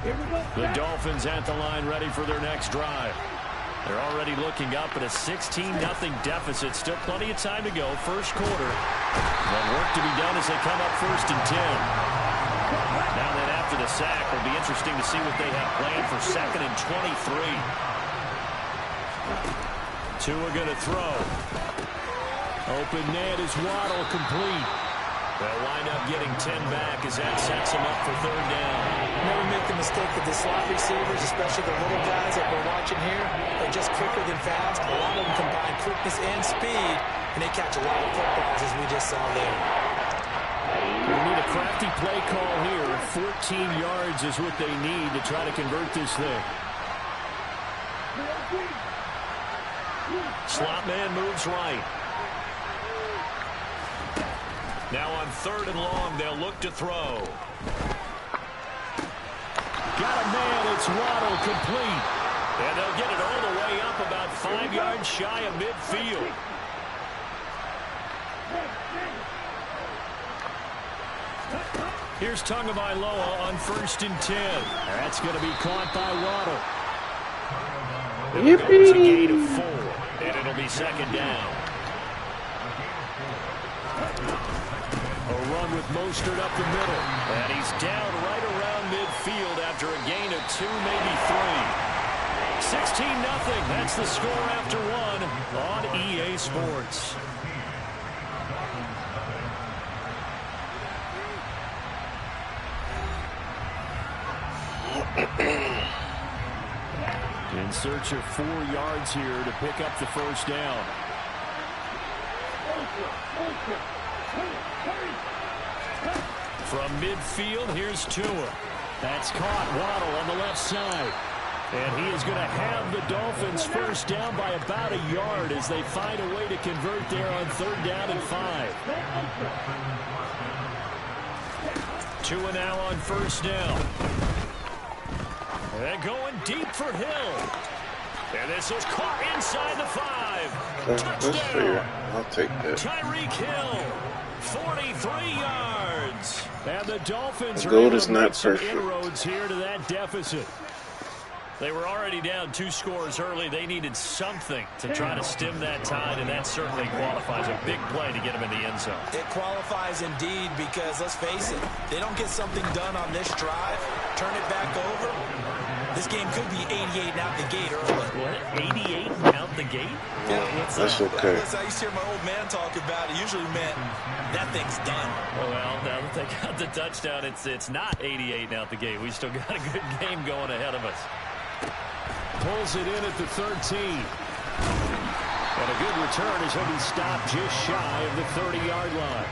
The Dolphins at the line ready for their next drive. They're already looking up at a 16-0 deficit. Still plenty of time to go. First quarter. But work to be done as they come up 1st and 10. Now then, after the sack, it'll be interesting to see what they have planned for 2nd and 23. Tua going to throw. Open net is Waddle, complete. They'll wind up getting 10 back as that sets them up for 3rd down. Never make the mistake that the slot receivers, especially the little guys that we're watching here, are just quicker than fast. A lot of them combine quickness and speed, and they catch a lot of footballs, as we just saw there. They need a crafty play call here. 14 yards is what they need to try to convert this thing. Slot man moves right. Now on 3rd and long, they'll look to throw. Got a man, it's Waddle, complete. And they'll get it all the way up about 5 yards shy of midfield. Here's Tagovailoa on 1st and 10. That's going to be caught by Waddle. It'll go to a gain of 4, and it'll be 2nd down. A run with Mostert up the middle. And he's down right around midfield after a gain of 2, maybe 3. 16-0. That's the score after 1 on EA Sports. In search of 4 yards here to pick up the 1st down. From midfield, here's Tua. That's caught. Waddle on the left side. And he is going to have the Dolphins 1st down by about a yard as they find a way to convert there on 3rd down and 5. Tua now on 1st down. And going deep for Hill. And this is caught inside the 5. Touchdown. I'll take that. Tyreek Hill, 43 yards. And the Dolphins are goal able is to not make some perfect. inroads here to that deficit. They were already down 2 scores early. They needed something to try to stem that tide, and that certainly qualifies. A big play to get them in the end zone. It qualifies indeed because, let's face it, they don't get something done on this drive, turn it back over. This game could be 88 and out the gate early. What? 88 and out the gate? Yeah, that's okay. I used to hear my old man talk about it. Usually meant that thing's done. Well, now that they got the touchdown, it's not 88 and out the gate. We still got a good game going ahead of us. Pulls it in at the 13. And a good return as he'll be stopped just shy of the 30-yard line.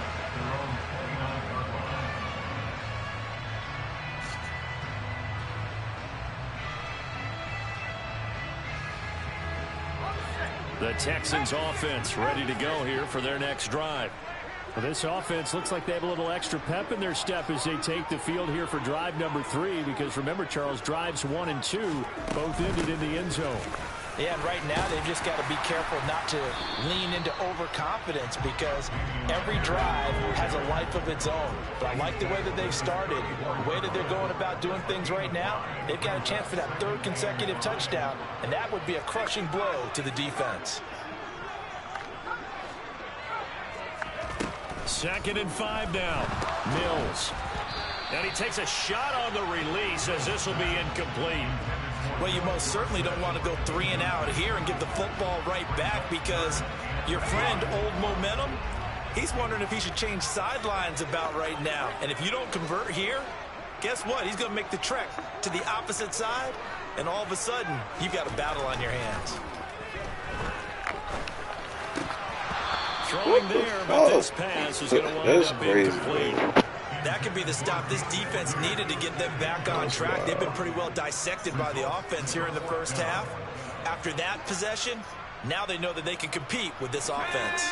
The Texans offense ready to go here for their next drive. Well, this offense looks like they have a little extra pep in their step as they take the field here for drive number 3, because remember, Charles, drives 1 and 2 both ended in the end zone. Yeah, and right now they've just got to be careful not to lean into overconfidence because every drive has a life of its own. But I like the way that they've started, the way that they're going about doing things right now. They've got a chance for that 3rd consecutive touchdown, and that would be a crushing blow to the defense. 2nd and 5 now. Mills. And he takes a shot on the release as this will be incomplete. Well, you most certainly don't want to go 3 and out here and give the football right back because your friend, Old Momentum, he's wondering if he should change sidelines about right now. And if you don't convert here, guess what? He's going to make the trek to the opposite side, and all of a sudden, you've got a battle on your hands. Throwing there, but this pass is going to wind up incomplete. That could be the stop this defense needed to get them back on track. They've been pretty well dissected by the offense here in the first half. After that possession, now they know that they can compete with this offense.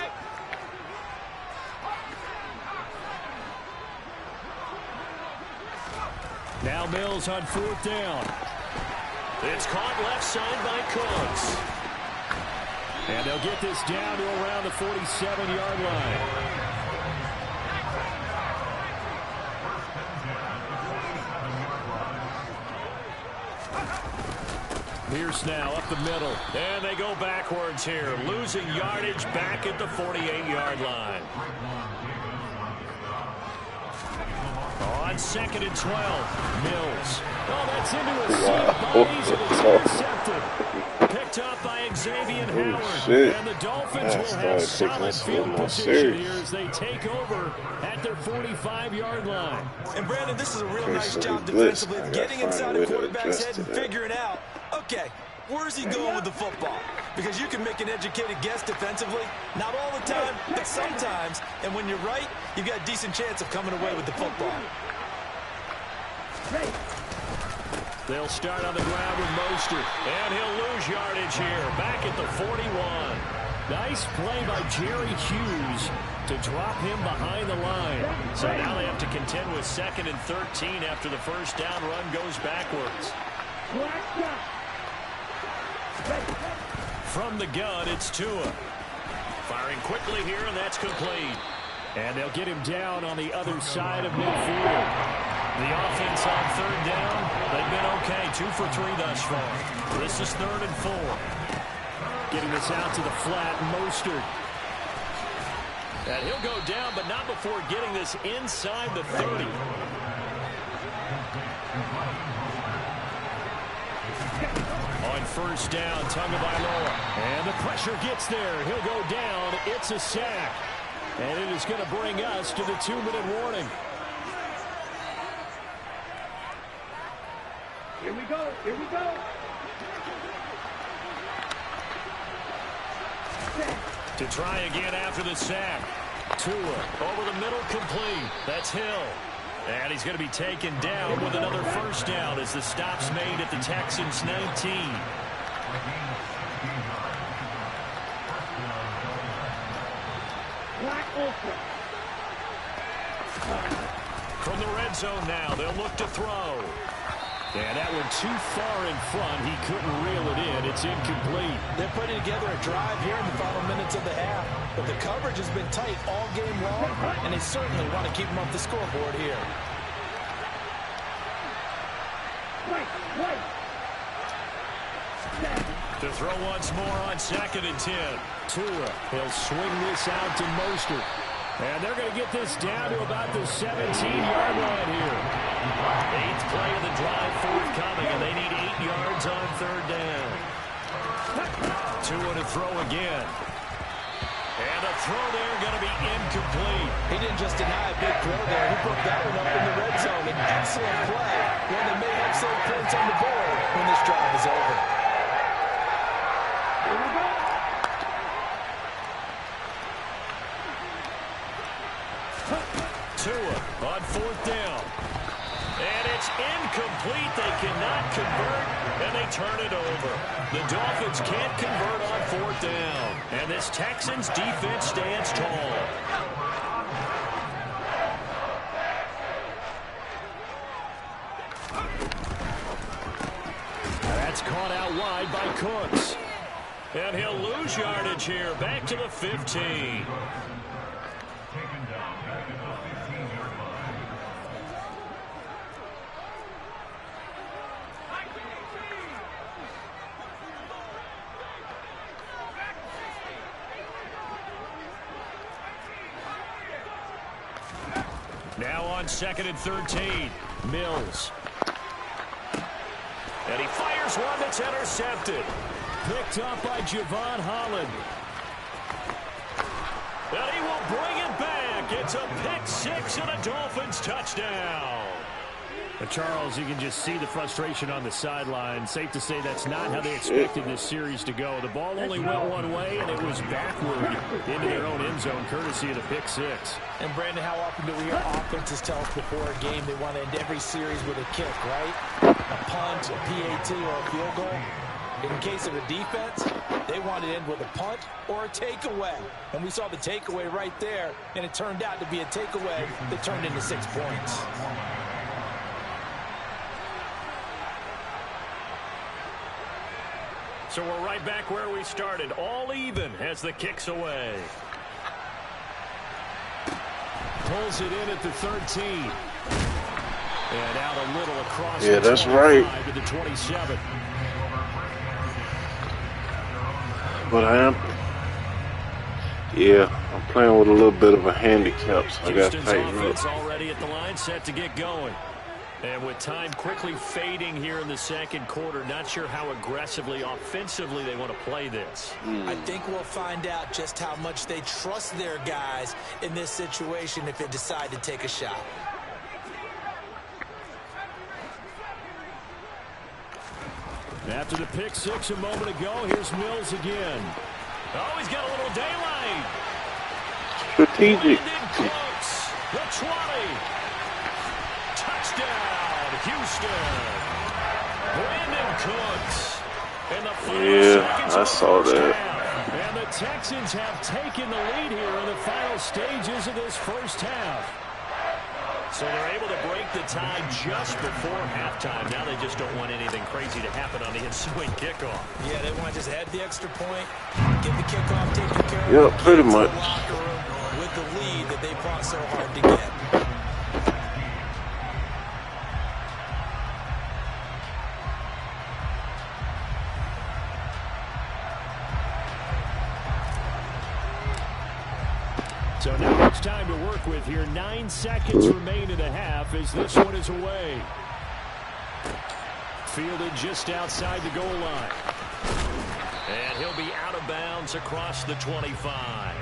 Now Mills on 4th down. It's caught left side by Cooks. And they'll get this down to around the 47-yard line. Pierce now up the middle. And they go backwards here. Losing yardage back at the 48-yard line. On 2nd and 12. Mills. Oh, that's into a sea of bodies, and it's intercepted. Picked up by Xavier Howard. And the Dolphins will have solid field position here as they take over at their 45-yard line. And Brandon, this is a real nice job defensively, getting inside the quarterback's head and figuring out, okay, where's he going with the football? Because you can make an educated guess defensively, not all the time, but sometimes. And when you're right, you've got a decent chance of coming away with the football. They'll start on the ground with Mostert, and he'll lose yardage here, back at the 41. Nice play by Jerry Hughes to drop him behind the line. So now they have to contend with 2nd and 13 after the first down run goes backwards. From the gun, it's Tua. Firing quickly here, and that's complete. And they'll get him down on the other side of midfield. The offense on 3rd down, they've been okay. 2 for 3 thus far. This is 3rd and 4. Getting this out to the flat, Mostert. And he'll go down, but not before getting this inside the 30. On 1st down, Tagovailoa. And the pressure gets there. He'll go down. It's a sack. And it is going to bring us to the 2-minute warning. Here we go. Here we go. To try again after the sack. Tua over the middle, complete. That's Hill. And he's going to be taken down with another 1st down as the stop's made at the Texans' 19. From the red zone now, they'll look to throw. And that one too far in front. He couldn't reel it in. It's incomplete. They're putting together a drive here in the final minutes of the half. But the coverage has been tight all game long, and they certainly want to keep them off the scoreboard here. To throw once more on 2nd and 10. Tua, he'll swing this out to Mostert. And they're going to get this down to about the 17-yard line here. 8th play of the drive forthcoming, and they need 8 yards on 3rd down. Tua to throw again. And a throw there going to be incomplete. He didn't just deny a big throw there. He broke that one up in the red zone. An excellent play. One that made excellent points on the board when this drive is over. Here we go. Tua on 4th down. And it's incomplete. They cannot convert, and they turn it over. The Dolphins can't convert on 4th down. And this Texans defense stands tall. That's caught out wide by Cooks. And he'll lose yardage here. Back to the 15. Now on 2nd and 13. Mills. And he fires one that's intercepted. Picked up by Javon Holland. And he will bring it back. It's a pick 6 and a Dolphins touchdown. Charles, you can just see the frustration on the sideline. Safe to say that's not how they expected this series to go. The ball only went one way, and it was backward into their own end zone, courtesy of the pick 6. And, Brandon, how often do we hear offenses tell us before a game they want to end every series with a kick, right? A punt, a PAT, or a field goal. In case of a defense, they want to end with a punt or a takeaway. And we saw the takeaway right there, and it turned out to be a takeaway that turned into 6 points. So we're right back where we started, all even as the kick's away. Pulls it in at the 13. And out a little across yeah, the that's right. To the 27. but I am. Yeah, I'm playing with a little bit of a handicap, so I got to tighten up. Already at the line, set to get going. And with time quickly fading here in the second quarter, not sure how aggressively, offensively they want to play this. I think we'll find out just how much they trust their guys in this situation if they decide to take a shot. After the pick six a moment ago, here's Mills again. Oh, he's got a little daylight. Strategic. Cooks, the 20. Touchdown, Houston. Brandon Cooks. In the final seconds I saw that. half. And the Texans have taken the lead here in the final stages of this first half. So they're able to break the tie just before halftime. Now they just don't want anything crazy to happen on the ensuing kickoff. Yeah, they want to just add the extra point, get the kickoff taken care of. Yep, pretty much. Locker room with the lead that they fought so hard to get. So now it's time to work with here. 9 seconds remain in the half as this one is away. Fielded just outside the goal line. And he'll be out of bounds across the 25.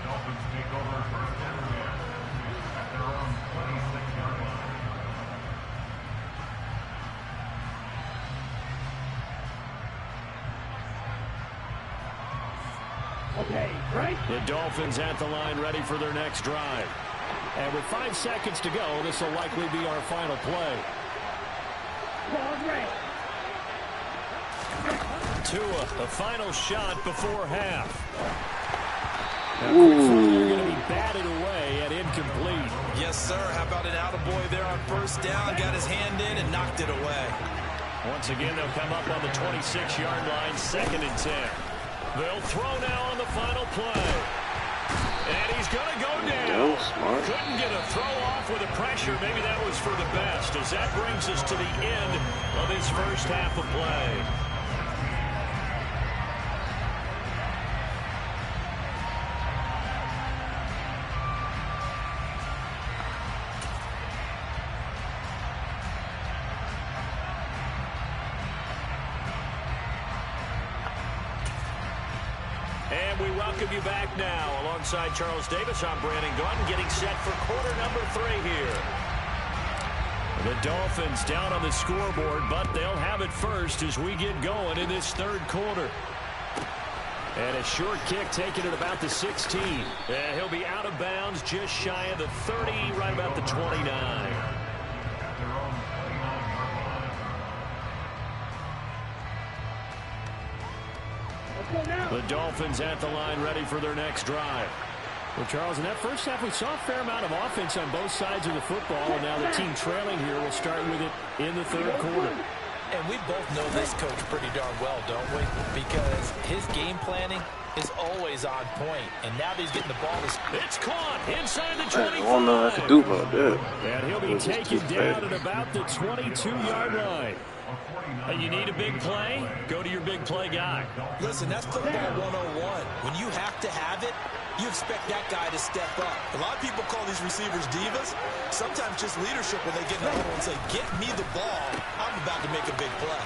Okay, right? The Dolphins at the line ready for their next drive. And with 5 seconds to go, this will likely be our final play. Ball right. Tua, the final shot before half. Now, going to be batted away and incomplete. Yes, sir. How about an attaboy there on first down? Got his hand in and knocked it away. Once again, they'll come up on the 26-yard line, 2nd and 10. They'll throw now on the final play. And he's going to go down. Smart. Couldn't get a throw off with the pressure. Maybe that was for the best, as that brings us to the end of his first half of play. And we welcome you back now. Alongside Charles Davis, I'm Brandon Gaudin, getting set for quarter number 3 here. The Dolphins down on the scoreboard, but they'll have it first as we get going in this third quarter. And a short kick taken at about the 16. And he'll be out of bounds just shy of the 30, right about the 29. The Dolphins at the line ready for their next drive. Well, Charles, in that first half, we saw a fair amount of offense on both sides of the football, and now the team trailing here will start with it in the third quarter. And we both know this coach pretty darn well, don't we? Because his game planning is always on point, and now that he's getting the ball. It's caught inside the 25. I don't know what to do about that. And he'll be taken down at about the 22-yard line. You need a big play? Go to your big play guy. Listen, that's football 101. When you have to have it, you expect that guy to step up. A lot of people call these receivers divas. Sometimes just leadership when they get in the huddle and say, get me the ball. I'm about to make a big play.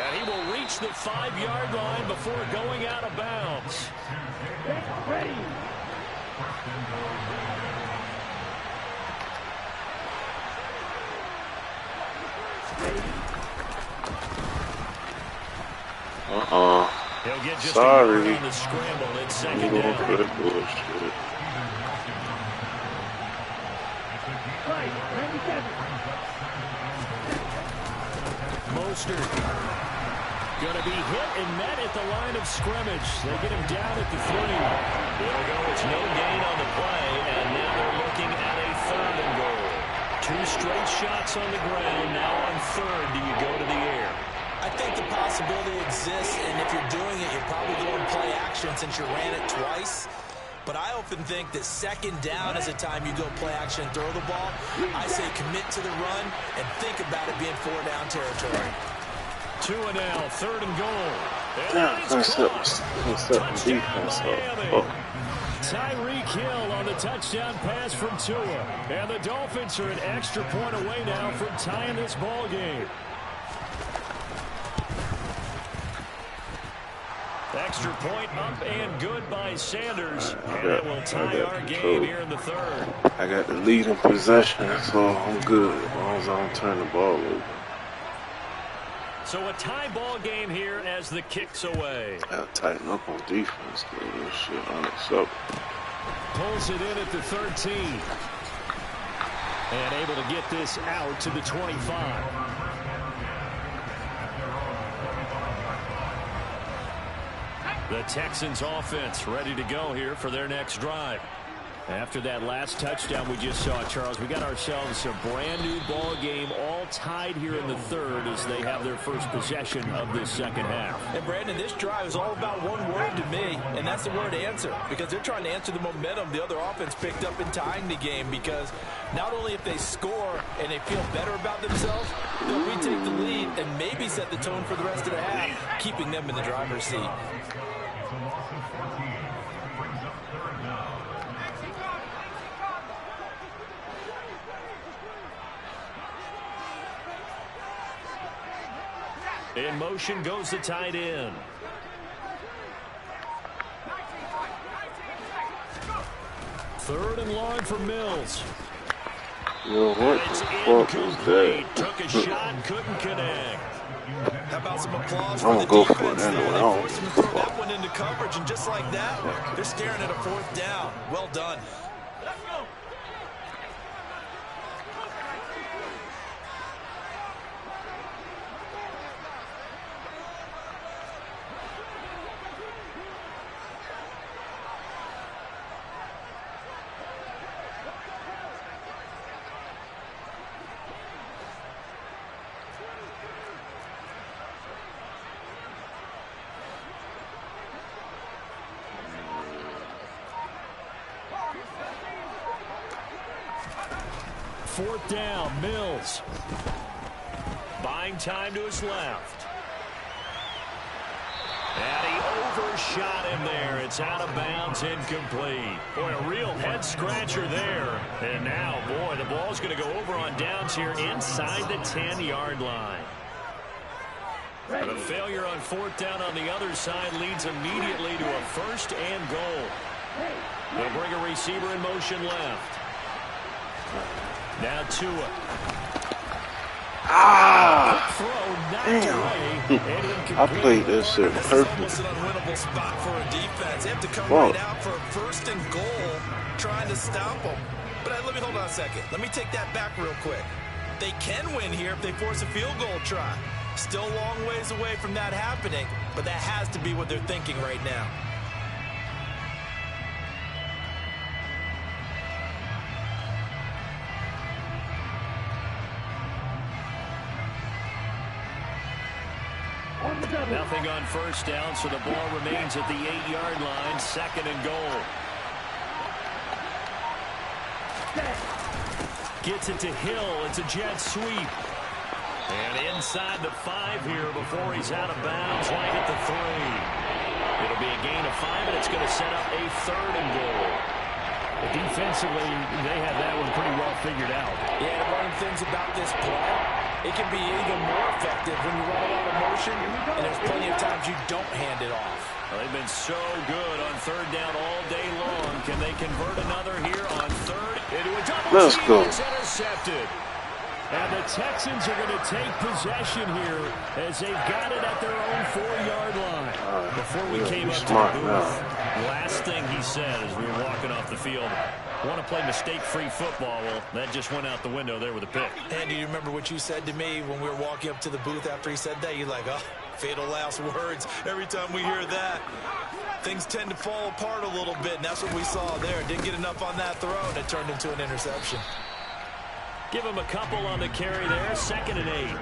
And he will reach the 5-yard line before going out of bounds. Ready. He'll get just Sorry. on the scramble. It's second down. Bullshit. Right, 97. Mostert going to be hit and met at the line of scrimmage. They get him down at the 3. It'll go. It's no gain on the play, and now they're looking at a 3rd and goal. 2 straight shots on the ground. Now on 3rd, do you go to the air? I think the possibility exists, and if you're doing it, you're probably going to play action since you ran it twice. But I often think that 2nd down is a time you go play action and throw the ball. I say commit to the run and think about it being 4-down territory. 2 and now, 3rd and goal. Damn, can't set the defense up. Oh. Tyreek Hill on the touchdown pass from Tua. And the Dolphins are an extra point away now from tying this ball game. Extra point up and good by Sanders. And it will tie our game here in the third. I got the lead in possession, so I'm good as long as I don't turn the ball over. So a tie ball game here as the kick's away. I gotta tighten up on defense, though. This shit unacceptable. Pulls it in at the 13. And able to get this out to the 25. The Texans offense ready to go here for their next drive. After that last touchdown we just saw, Charles, we got ourselves a brand new ball game, all tied here in the third as they have their first possession of this second half. And Brandon, this drive is all about one word to me, and that's the word answer, because they're trying to answer the momentum the other offense picked up in tying the game, because not only if they score and they feel better about themselves, they'll retake the lead and maybe set the tone for the rest of the half, keeping them in the driver's seat. In motion goes the tight end. Third and long for Mills. Yo, what It's the fuck was incomplete. that? Took a shot, couldn't connect. How about some applause I'm for the gonna go for defense it there? anyway. They I don't forced him to give a throw that fuck. one into coverage, and just like that, they're staring at a fourth down. Well done. Fourth down, Mills. Buying time to his left. And he overshot him there. It's out of bounds, incomplete. Boy, a real head-scratcher there. And now, boy, the ball's going to go over on downs here inside the 10-yard line. But a failure on fourth down on the other side leads immediately to a first and goal. They'll bring a receiver in motion left. Now Tua. I played this shit This is perfect. almost an unwinnable spot for a defense. They have to come right out for a first and goal, trying to stop them. But let me hold on a second. Let me take that back real quick. They can win here if they force a field goal try. Still a long ways away from that happening, but that has to be what they're thinking right now. Nothing on first down, so the ball remains at the 8-yard line, second and goal. Gets it to Hill. It's a jet sweep. And inside the 5 here before he's out of bounds, right at the 3. It'll be a gain of 5, and it's going to set up a third and goal. But defensively, they have that one pretty well figured out. Yeah, one of the things about this play, it can be even more effective when you run a lot of motion, and there's plenty of times you don't hand it off. Well, they've been so good on third down all day long. Can they convert another here on third? Into a double Let's team. go. It's intercepted. And the Texans are going to take possession here as they've got it at their own 4-yard line. Before we came up to the booth, last thing he said as we were walking off the field, I want to play mistake-free football. Well, that just went out the window there with a pick. And do you remember what you said to me when we were walking up to the booth after he said that? You're like, oh, fatal last words. Every time we hear that, things tend to fall apart a little bit, and that's what we saw there. Didn't get enough on that throw, and it turned into an interception. Give him a couple on the carry there, 2nd and 8.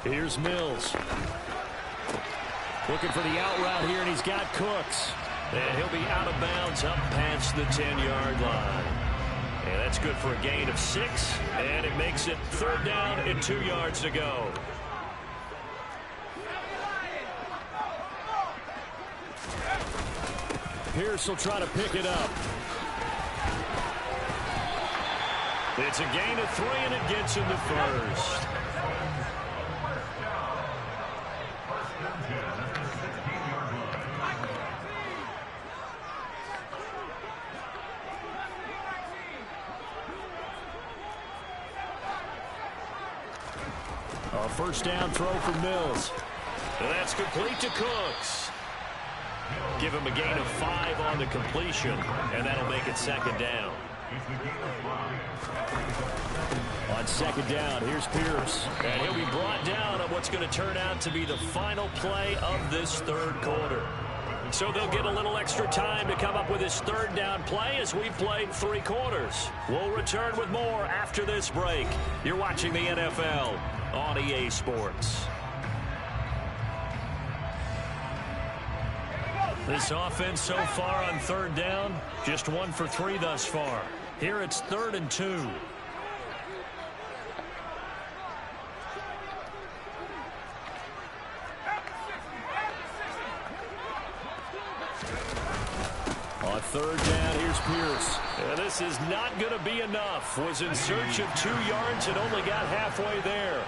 Here's Mills. Looking for the out route here, and he's got Cooks. And he'll be out of bounds up past the 10-yard line. And that's good for a gain of 6. And it makes it 3rd down and 2 yards to go. Pierce will try to pick it up. It's a gain of 3, and it gets him the first. A first down throw for Mills. And that's complete to Cooks. Give him a gain of 5 on the completion, and that'll make it 2nd down. On 2nd down, here's Pierce. And he'll be brought down on what's going to turn out to be the final play of this 3rd quarter. So they'll get a little extra time to come up with this 3rd down play as we've played 3 quarters. We'll return with more after this break. You're watching the NFL on EA Sports. This offense so far on 3rd down, just 1 for 3 thus far. Here it's 3rd and 2. On 3rd down, here's Pierce. And this is not going to be enough. Was in search of 2 yards and only got halfway there.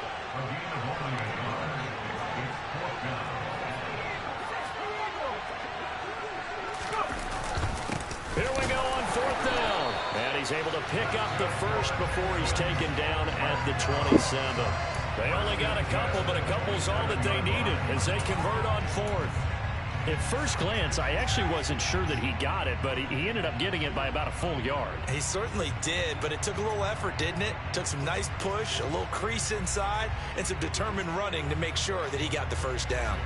Here we go on 4th down. And he's able to pick up the first before he's taken down at the 27. They only got a couple, but a couple's all that they needed as they convert on 4th. At first glance, I actually wasn't sure that he got it, but he ended up getting it by about a full yard. He certainly did, but it took a little effort, didn't it? Took some nice push, a little crease inside, and some determined running to make sure that he got the first down.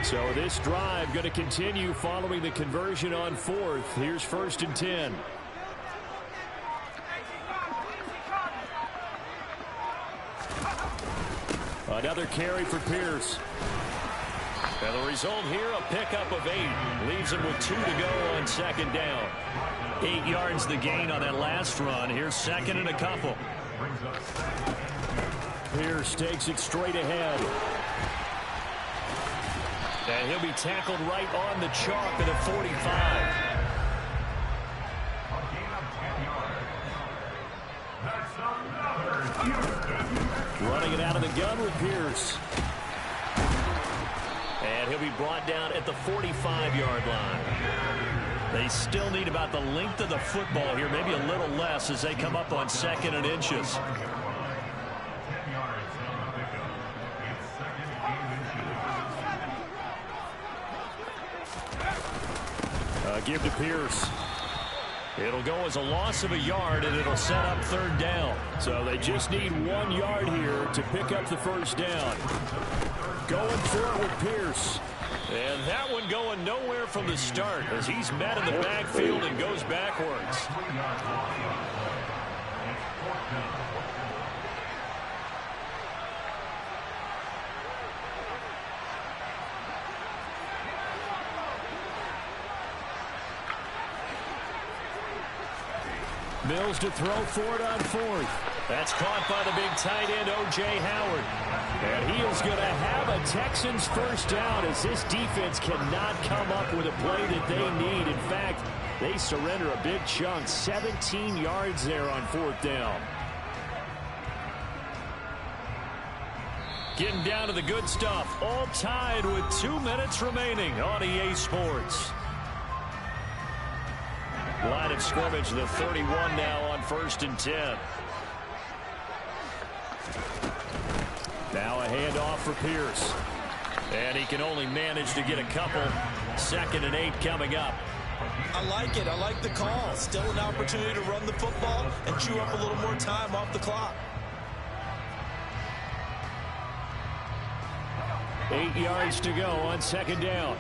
So this drive going to continue following the conversion on 4th. Here's 1st and 10. Another carry for Pierce. And the result here, a pickup of 8. Leaves him with 2 to go on 2nd down. 8 yards the gain on that last run. Here's 2nd and a couple. Pierce takes it straight ahead. And he'll be tackled right on the chalk at the 45. Running it out of the gun with Pierce. And he'll be brought down at the 45-yard line. They still need about the length of the football here, maybe a little less as they come up on 2nd and inches. Give to Pierce. It'll go as a loss of a yard, and it'll set up 3rd down. So they just need 1 yard here to pick up the first down. Going for it with Pierce. And that one going nowhere from the start as he's met in the backfield and goes backwards. Mills to throw for it on 4th. That's caught by the big tight end, O.J. Howard. And he is going to have a Texans first down as this defense cannot come up with a play that they need. In fact, they surrender a big chunk, 17 yards there on 4th down. Getting down to the good stuff, all tied with 2 minutes remaining on EA Sports. Line of scrimmage, the 31 now on 1st and 10. Now a handoff for Pierce. And he can only manage to get a couple. 2nd and 8 coming up. I like it. I like the call. Still an opportunity to run the football and chew up a little more time off the clock. 8 yards to go on 2nd down.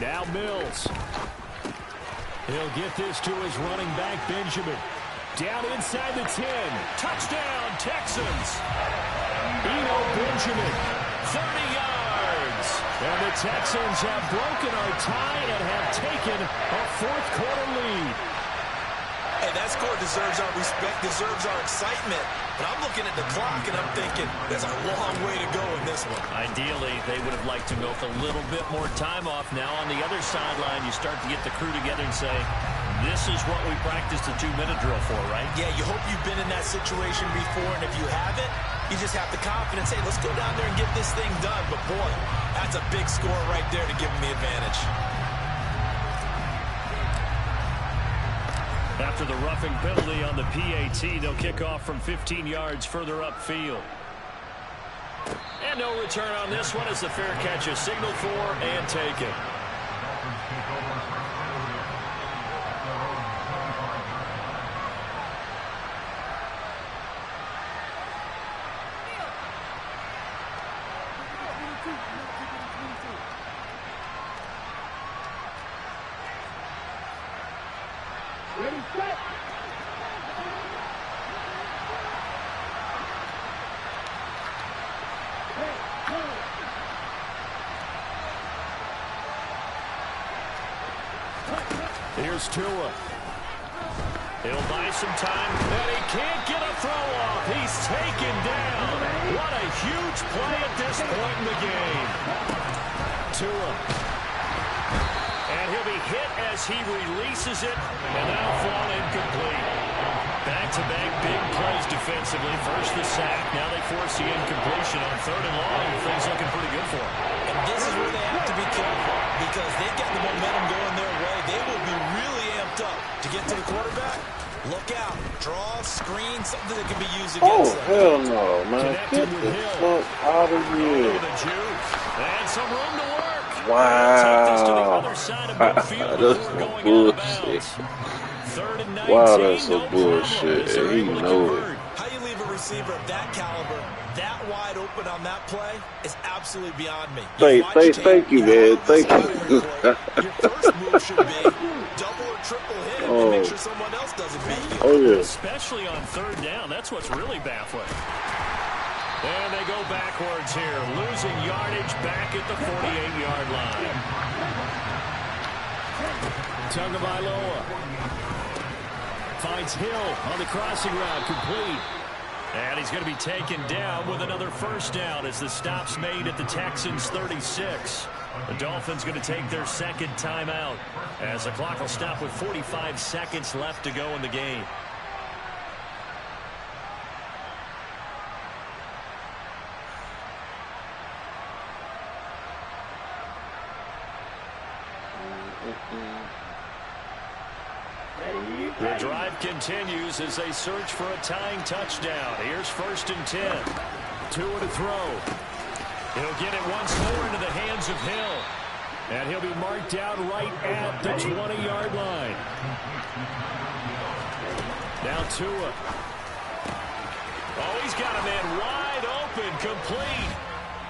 Now Mills. He'll get this to his running back, Benjamin. Down inside the 10. Touchdown, Texans. Benjamin, 30 yards. And the Texans have broken our tie and have taken a fourth-quarter lead. Hey, that score deserves our respect, deserves our excitement. But I'm looking at the clock, and I'm thinking there's a long way to go in this one. Ideally, they would have liked to milk a little bit more time off. Now, on the other sideline, you start to get the crew together and say, this is what we practiced the 2-minute drill for, right? Yeah, you hope you've been in that situation before, and if you haven't, you just have the confidence, hey, let's go down there and get this thing done. But, boy, that's a big score right there to give them the advantage. After the roughing penalty on the PAT, they'll kick off from 15 yards further upfield. And no return on this one as the fair catch is signaled for and taken. Ready, set. Hey, go. Here's Tua. He'll buy some time, and he can't get a throw off. He's taken down. What a huge play at this point in the game. Tua. And he'll be hit as he releases it, and now fall incomplete. Back-to-back big plays defensively. First the sack, now they force the incompletion on 3rd and long. Things looking pretty good for them. And this is where they have to be careful because they've got the momentum going their way. They will be really amped up to get to the quarterback. Look out. Draw, screen, something that can be used against them. Hell no, man. Get the fuck out of here. And some room to work. Wow. That's some bullshit. Wow, that's some bullshit. And he knows it. How you leave a receiver of that caliber that wide open on that play is absolutely beyond me. Thank you, man. Thank you. Your first move should be double or triple hit and make sure someone else doesn't beat you. Oh, yeah. Especially on 3rd down. That's what's really baffling. And they go backwards here, losing yardage back at the 48-yard line. Tagovailoa finds Hill on the crossing route, complete. And he's going to be taken down with another first down as the stop's made at the Texans' 36. The Dolphins going to take their second timeout as the clock will stop with 45 seconds left to go in the game. The drive continues as they search for a tying touchdown. Here's 1st and 10. Tua to throw. He'll get it once more into the hands of Hill. And he'll be marked down right at the 20-yard line. Now Tua. Oh, he's got a man wide open, complete.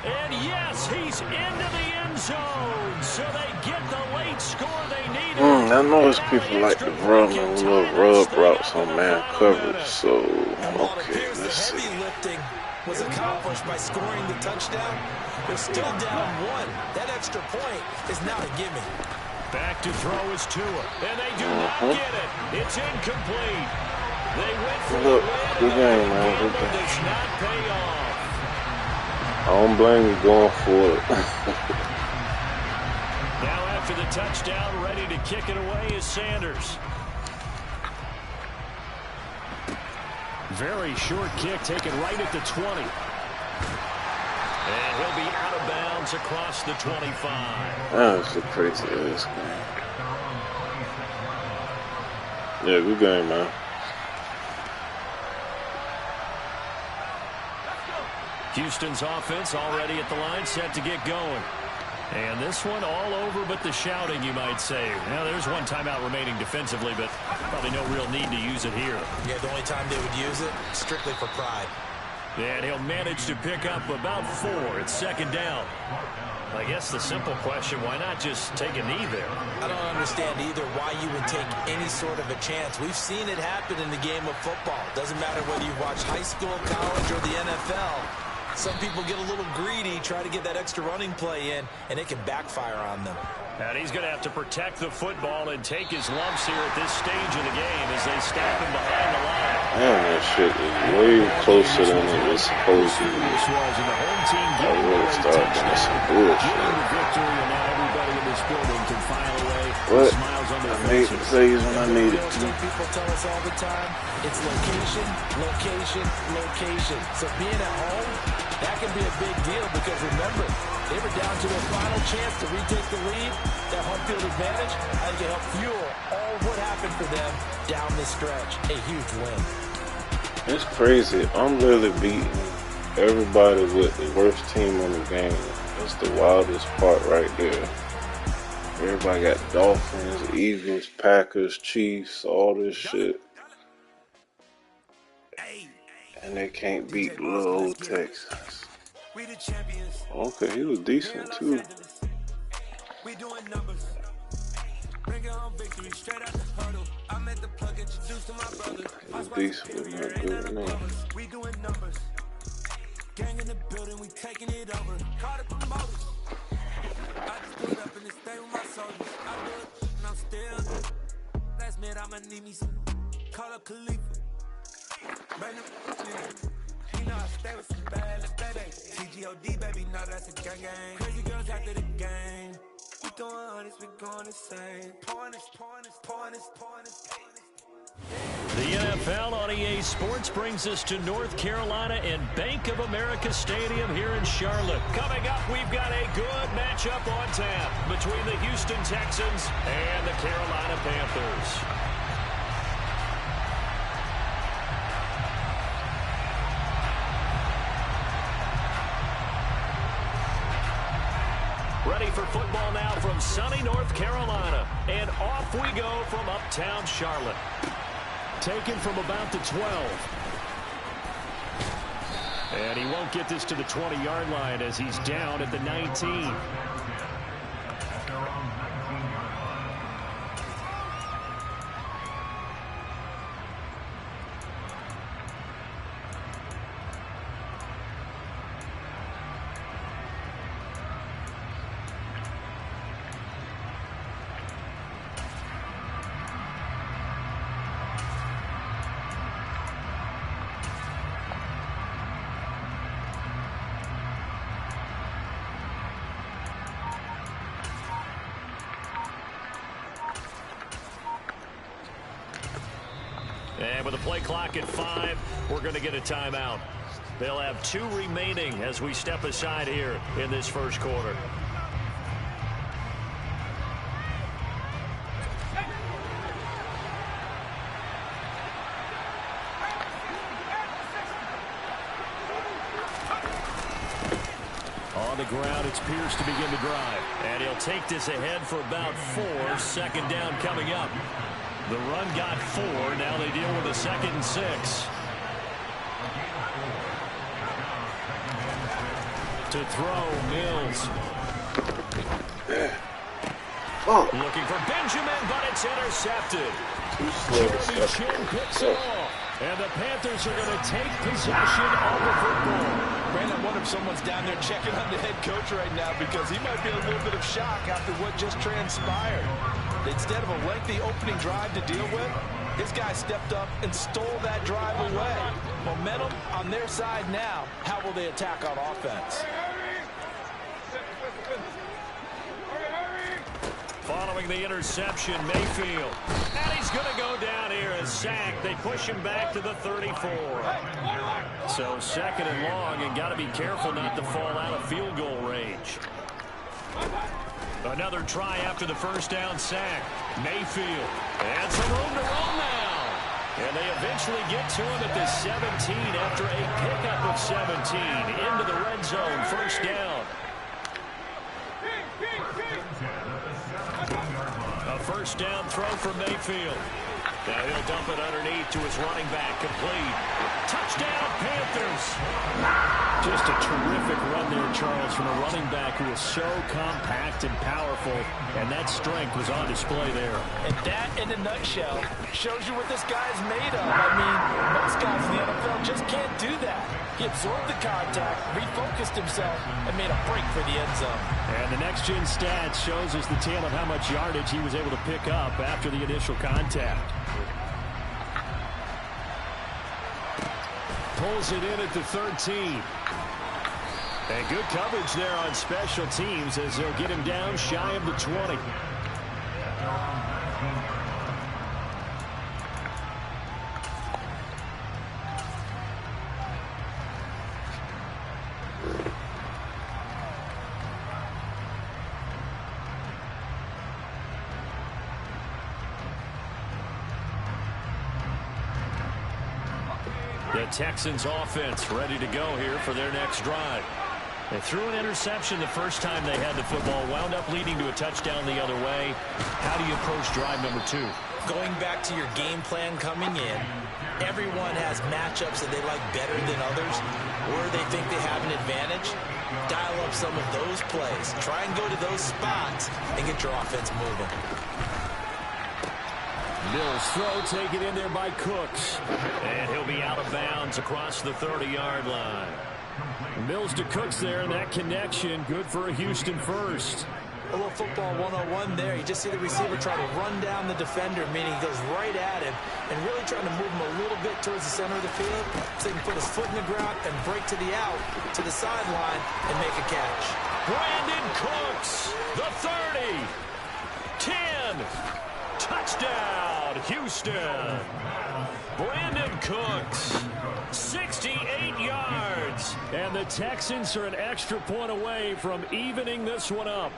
And yes, he's into the end zone. So they get the late score they needed. I know there's people like to run a little rub routes on man coverage. So, okay, let's see. Heavy lifting was accomplished by scoring the touchdown. They're still down 1. That extra point is not a gimme. Back to throw is Tua. And they do not get it. It's incomplete. They went for the win. Good game, man. Good game. Does not pay off. I don't blame you going for it. Now after the touchdown, ready to kick it away is Sanders. Very short kick taken right at the 20. And he'll be out of bounds across the 25. That's a crazy ass game. Yeah, good game, man. Houston's offense already at the line, set to get going. And this one all over but the shouting, you might say. Now, there's one timeout remaining defensively, but probably no real need to use it here. Yeah, the only time they would use it, strictly for pride. And he'll manage to pick up about 4. It's second down. I guess the simple question, why not just take a knee there? I don't understand either why you would take any sort of a chance. We've seen it happen in the game of football. Doesn't matter whether you watch high school, college, or the NFL. Some people get a little greedy, try to get that extra running play in, and it can backfire on them. And he's going to have to protect the football and take his lumps here at this stage of the game as they stack him behind the line. Man, that shit is way closer than it was supposed to be. I really started doing some bullshit. But I made the plays when I needed to. People tell us all the time, it's location, location, location. So being at home, that can be a big deal because remember, they were down to their final chance to retake the lead. That home field advantage, I think it helped fuel all of what happened for them down the stretch. A huge win. It's crazy. I'm literally beating everybody with the worst team in the game. That's the wildest part right there. Everybody got Dolphins, Eagles, Packers, Chiefs, all this shit. And they can't beat little old Texans. Okay, he was decent too. He's decent, but not good enough. Gang in the building, we taking it over. Caught up promoters. I just put up in this day with my soldiers. I do it, and I'm still. Last minute, I'ma need me some. Call up Khalifa. You know I stay with some bad little baby. TGOD, baby, no, that's a gang gang. Crazy girls after the game. We doing honest, we going insane. Pointers. The NFL on EA Sports brings us to North Carolina and Bank of America Stadium here in Charlotte. Coming up, we've got a good matchup on tap between the Houston Texans and the Carolina Panthers. Ready for football now from sunny North Carolina. And off we go from uptown Charlotte. Taken from about the 12. And he won't get this to the 20-yard line as he's down at the 19. And with the play clock at 5, we're going to get a timeout. They'll have 2 remaining as we step aside here in this first quarter. On the ground, it's Pierce to begin the drive. And he'll take this ahead for about 4. Second down coming up. The run got 4. Now they deal with a 2nd and 6. To throw, Mills. Oh. Looking for Benjamin, but it's intercepted. Too slow to Jeremy step. Chin picks it off. And the Panthers are going to take possession of the football. Brandon, I wonder if someone's down there checking on the head coach right now because he might be in a little bit of shock after what just transpired. Instead of a lengthy opening drive to deal with, his guy stepped up and stole that drive away. Momentum on their side now. How will they attack on offense? Following the interception, Mayfield. And he's going to go down here as sacked. They push him back to the 34. So 2nd and long, and got to be careful not to fall out of field goal range. Another try after the first down sack. Mayfield. And some room to roam now. And they eventually get to him at the 17 after a pickup of 17 into the red zone. First down. A first down throw for Mayfield. Now he'll dump it underneath to his running back. Complete. Touchdown, Panthers. Just a terrific run there, Charles, from a running back who is so compact and powerful, and that strength was on display there. And that, in a nutshell, shows you what this guy's made of. I mean, most guys in the NFL just can't do that. He absorbed the contact, refocused himself, and made a break for the end zone. And the next-gen stats shows us the tale of how much yardage he was able to pick up after the initial contact. Pulls it in at the 13. And good coverage there on special teams as they'll get him down shy of the 20. The Texans offense ready to go here for their next drive. They threw an interception the first time they had the football, wound up leading to a touchdown the other way. How do you approach drive number 2? Going back to your game plan coming in, everyone has matchups that they like better than others, or they think they have an advantage. Dial up some of those plays. Try and go to those spots and get your offense moving. Mills throw taken in there by Cooks. And he'll be out of bounds across the 30-yard line. Mills to Cooks there, and that connection good for a Houston first. A little football 101 there. You just see the receiver try to run down the defender, meaning he goes right at him and really trying to move him a little bit towards the center of the field so he can put his foot in the ground and break to the out, to the sideline, and make a catch. Brandon Cooks, the 30, 10, touchdown, Houston. Brandon Cooks, 68 yards. And the Texans are an extra point away from evening this one up.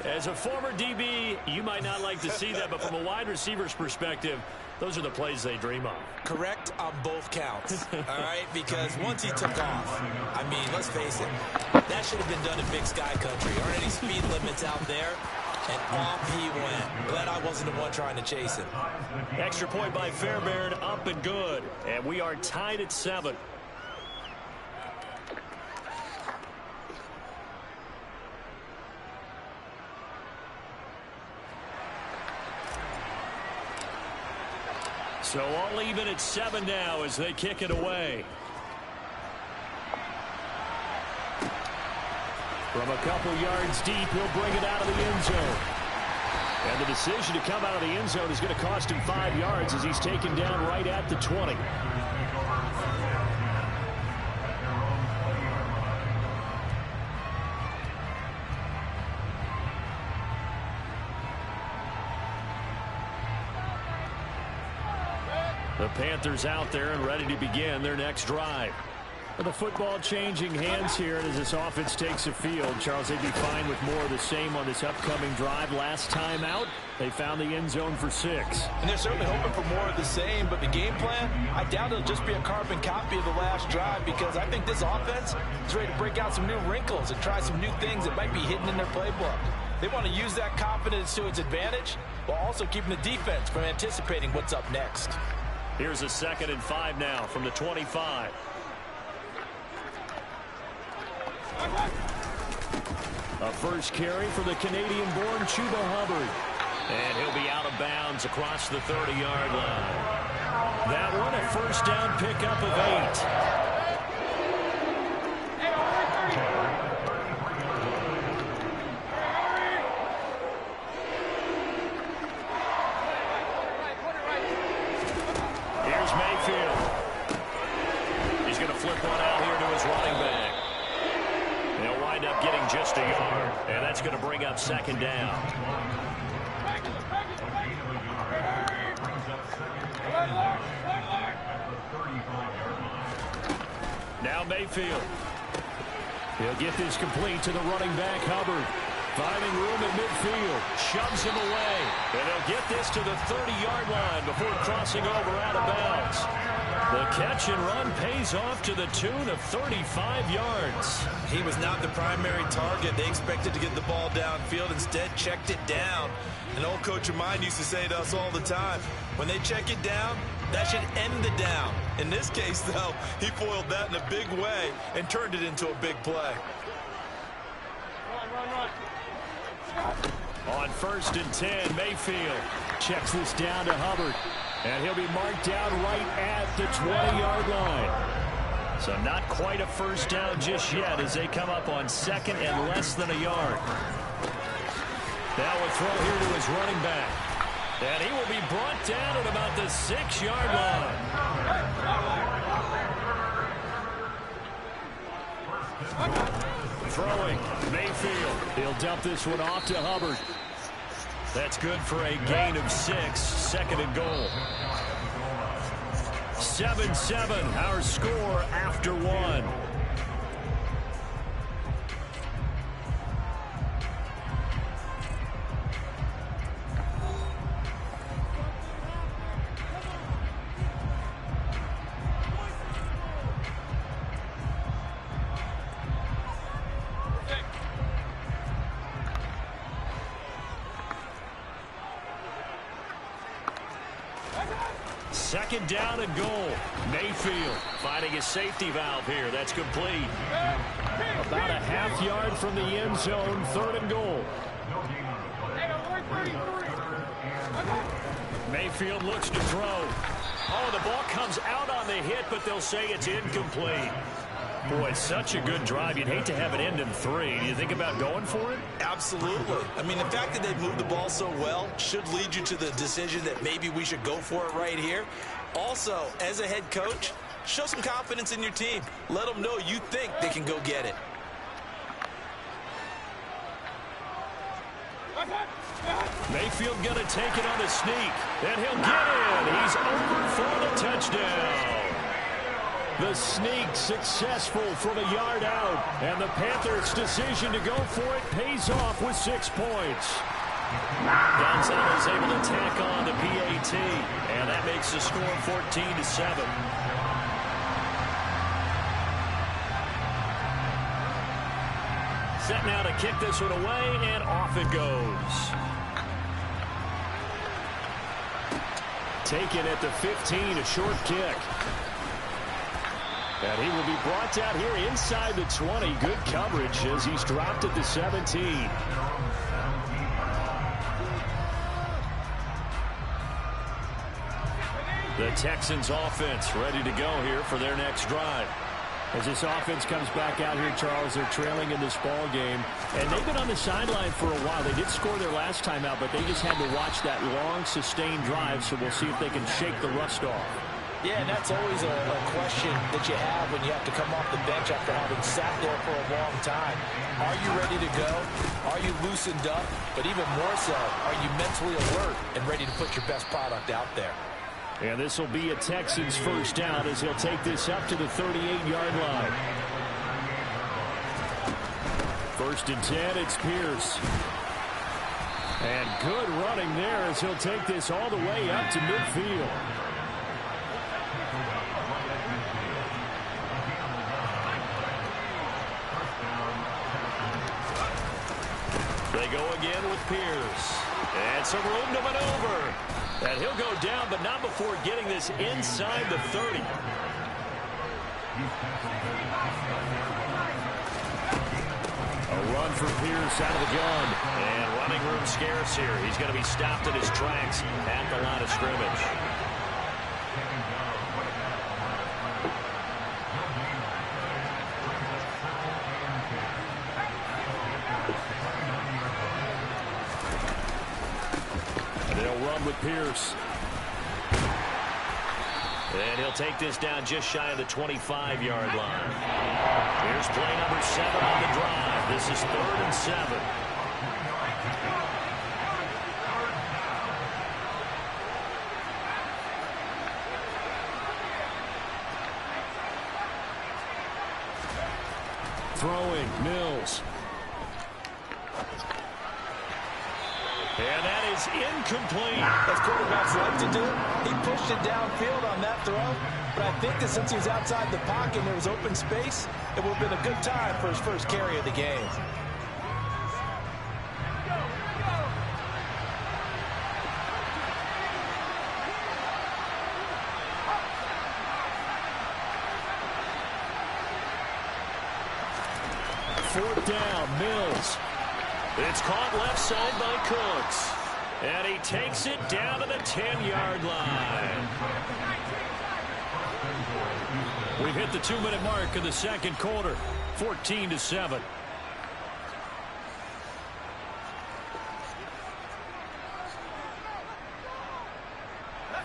As a former DB, you might not like to see that, but from a wide receiver's perspective, those are the plays they dream of. Correct on both counts, all right? Because once he took off, I mean, let's face it, that should have been done in Big Sky Country. Aren't any speed limits out there? And off he went. Glad I wasn't the one trying to chase him. Extra point by Fairbairn, up and good. And we are tied at 7. So all even at 7 now as they kick it away. From a couple yards deep, he'll bring it out of the end zone. And the decision to come out of the end zone is going to cost him 5 yards as he's taken down right at the 20. The Panthers out there and ready to begin their next drive. The football changing hands here, and as this offense takes the field, Charles, they'd be fine with more of the same on this upcoming drive. Last time out, they found the end zone for 6. And they're certainly hoping for more of the same, but the game plan, I doubt it'll just be a carbon copy of the last drive, because I think this offense is ready to break out some new wrinkles and try some new things that might be hidden in their playbook. They want to use that confidence to its advantage while also keeping the defense from anticipating what's up next. Here's a 2nd and 5 now from the 25. A first carry for the Canadian-born Chuba Hubbard. And he'll be out of bounds across the 30-yard line. That one a first down pickup of 8. Here's Mayfield. He's going to flip one out here to his running back. They'll wind up getting just a yard, and that's going to bring up 2nd down. Now Mayfield. He'll get this complete to the running back, Hubbard. Finding room at midfield. Shoves him away. And he'll get this to the 30-yard line before crossing over out of bounds. The catch and run pays off to the tune of 35 yards. He was not the primary target. They expected to get the ball downfield. Instead, checked it down. An old coach of mine used to say to us all the time, when they check it down, that should end the down. In this case, though, he foiled that in a big way and turned it into a big play. On 1st and 10, Mayfield checks this down to Hubbard. And he'll be marked down right at the 20-yard line. So not quite a first down just yet as they come up on 2nd and less than a yard. Now a throw here to his running back. And he will be brought down at about the 6-yard line. Throwing, Mayfield. He'll dump this one off to Hubbard. That's good for a gain of 6, 2nd and goal. 7-7, our score after 1. Second down and goal. Mayfield finding his safety valve here. That's complete. About a half yard from the end zone. 3rd and goal. Mayfield looks to throw. Oh, the ball comes out on the hit, but they'll say it's incomplete. Boy, such a good drive. You'd hate to have it end in 3. Do you think about going for it? Absolutely. I mean, the fact that they've moved the ball so well should lead you to the decision that maybe we should go for it right here. Also, as a head coach, show some confidence in your team. Let them know you think they can go get it. Mayfield going to take it on the sneak. And he'll get in. He's over for the touchdown. The sneak successful from a yard out. And the Panthers' decision to go for it pays off with 6 points. Gonzalez able to tack on the PAT. And that makes the score 14-7. Set now to kick this one away, and off it goes. Taken at the 15, a short kick. And he will be brought down here inside the 20. Good coverage as he's dropped at the 17. The Texans offense ready to go here for their next drive. As this offense comes back out here, Charles, they're trailing in this ball game. And they've been on the sideline for a while. They did score their last time out, but they just had to watch that long, sustained drive, so we'll see if they can shake the rust off. Yeah, and that's always a question that you have when you have to come off the bench after having sat there for a long time. Are you ready to go? Are you loosened up? But even more so, are you mentally alert and ready to put your best product out there? And this will be a Texans first down as he'll take this up to the 38-yard line. 1st and 10, it's Pierce. And good running there as he'll take this all the way up to midfield. They go again with Pierce. And some room to maneuver. And he'll go down, but not before getting this inside the 30. A run for Pierce out of the gun. And running room scarce here. He's going to be stopped in his tracks at the line of scrimmage. With Pierce. And he'll take this down just shy of the 25-yard line. Here's play number 7 on the drive. This is 3rd and 7. Throwing, Mills. And that is incomplete. As quarterbacks like to do, he pushed it downfield on that throw. But I think that since he was outside the pocket and there was open space, it would have been a good time for his first carry of the game. Fourth down, Mills. It's caught left side by Cooks. And he takes it down to the 10-yard line. We've hit the 2-minute mark of the second quarter, 14-7.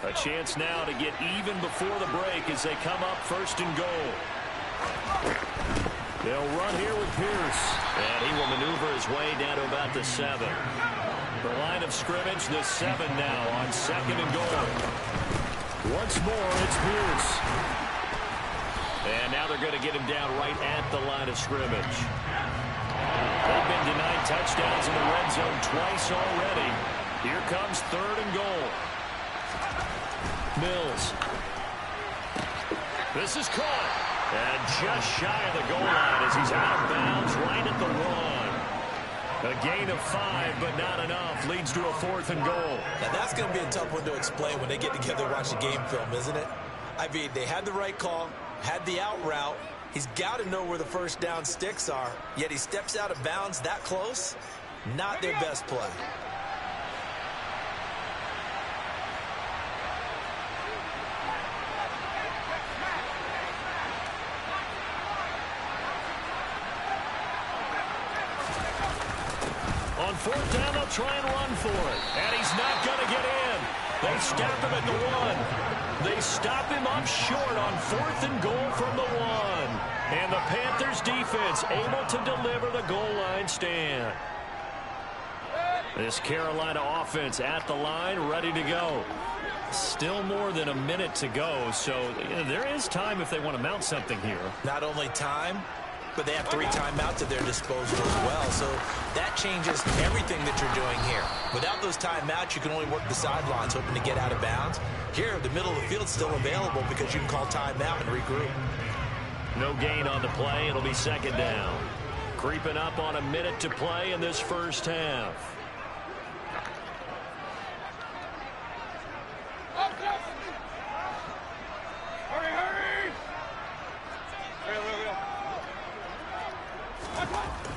A chance now to get even before the break as they come up first and goal. They'll run here with Pierce. And he will maneuver his way down to about the 7. The line of scrimmage, the 7 now on second and goal. Once more, it's Pierce. And now they're going to get him down right at the line of scrimmage. They've been denied touchdowns in the red zone twice already. Here comes third and goal. Mills. This is caught. And just shy of the goal line as he's out of bounds right at the 1. A gain of 5, but not enough. Leads to a fourth and goal. Now that's going to be a tough one to explain when they get together and watch the game film, isn't it? I mean, they had the right call, had the out route. He's got to know where the first down sticks are, yet he steps out of bounds that close. Not their best play. On fourth down, they'll try and run for it. And he's not going to get in. They stop him at the 1. They stop him up short on fourth and goal from the 1. And the Panthers defense able to deliver the goal line stand. This Carolina offense at the line, ready to go. Still more than a minute to go, so there is time if they want to mount something here. Not only time, but they have 3 timeouts at their disposal as well. So that changes everything that you're doing here. Without those timeouts, you can only work the sidelines, hoping to get out of bounds. Here, the middle of the field's still available because you can call timeout and regroup. No gain on the play. It'll be second down. Creeping up on a minute to play in this first half.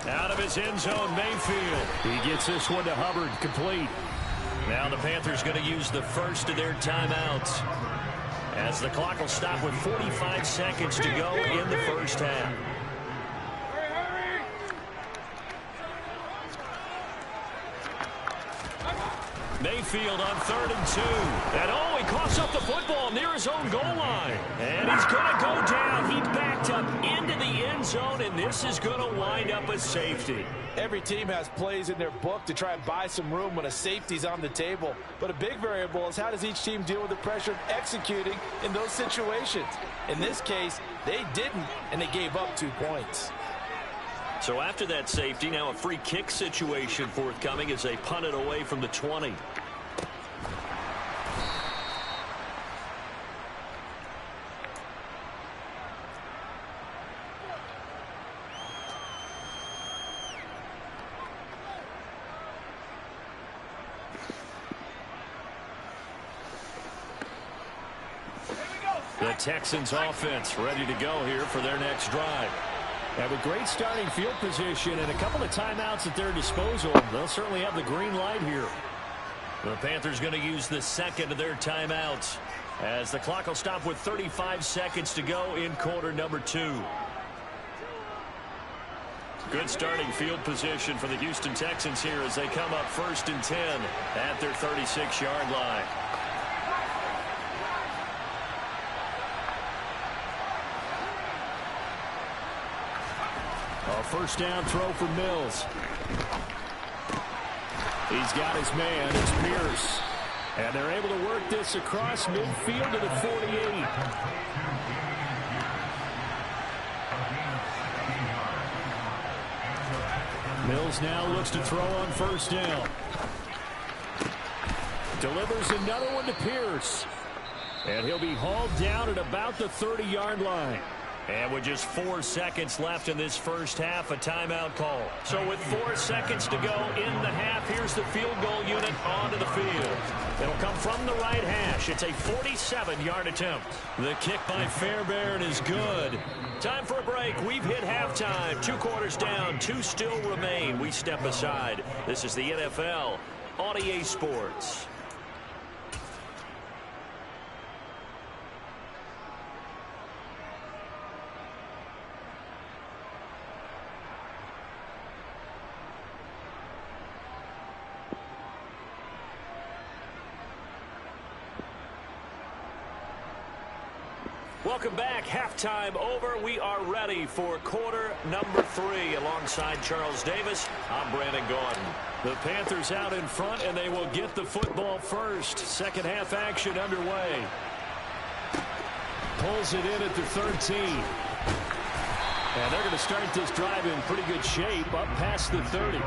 Out of his end zone, Mayfield. He gets this one to Hubbard, complete. Now the Panthers going to use the first of their timeouts, as the clock will stop with 45 seconds to go in the first half. Mayfield on 3rd and 2. And oh, he coughs up the football near his own goal line. And he's going to go down. He backed up into the end zone, and this is going to wind up a safety. Every team has plays in their book to try and buy some room when a safety's on the table. But a big variable is how does each team deal with the pressure of executing in those situations. In this case, they didn't, and they gave up 2 points. So after that safety, now a free kick situation forthcoming as they punt it away from the 20. The Texans offense ready to go here for their next drive. Have a great starting field position and a couple of timeouts at their disposal. They'll certainly have the green light here. The Panthers going to use the second of their timeouts as the clock will stop with 35 seconds to go in quarter number 2. Good starting field position for the Houston Texans here as they come up 1st and 10 at their 36-yard line. A first down throw for Mills. He's got his man. It's Pierce. And they're able to work this across midfield to the 48. Mills now looks to throw on first down. Delivers another one to Pierce. And he'll be hauled down at about the 30-yard line. And with just 4 seconds left in this first half, a timeout call. So with 4 seconds to go in the half, here's the field goal unit onto the field. It'll come from the right hash. It's a 47-yard attempt. The kick by Fairbairn is good. Time for a break. We've hit halftime. 2 quarters down. 2 still remain. We step aside. This is the NFL on EA Sports. Welcome back. Halftime over. We are ready for quarter number 3. Alongside Charles Davis, I'm Brandon Gaudin. The Panthers out in front, and they will get the football first. Second half action underway. Pulls it in at the 13. And they're going to start this drive in pretty good shape up past the 30.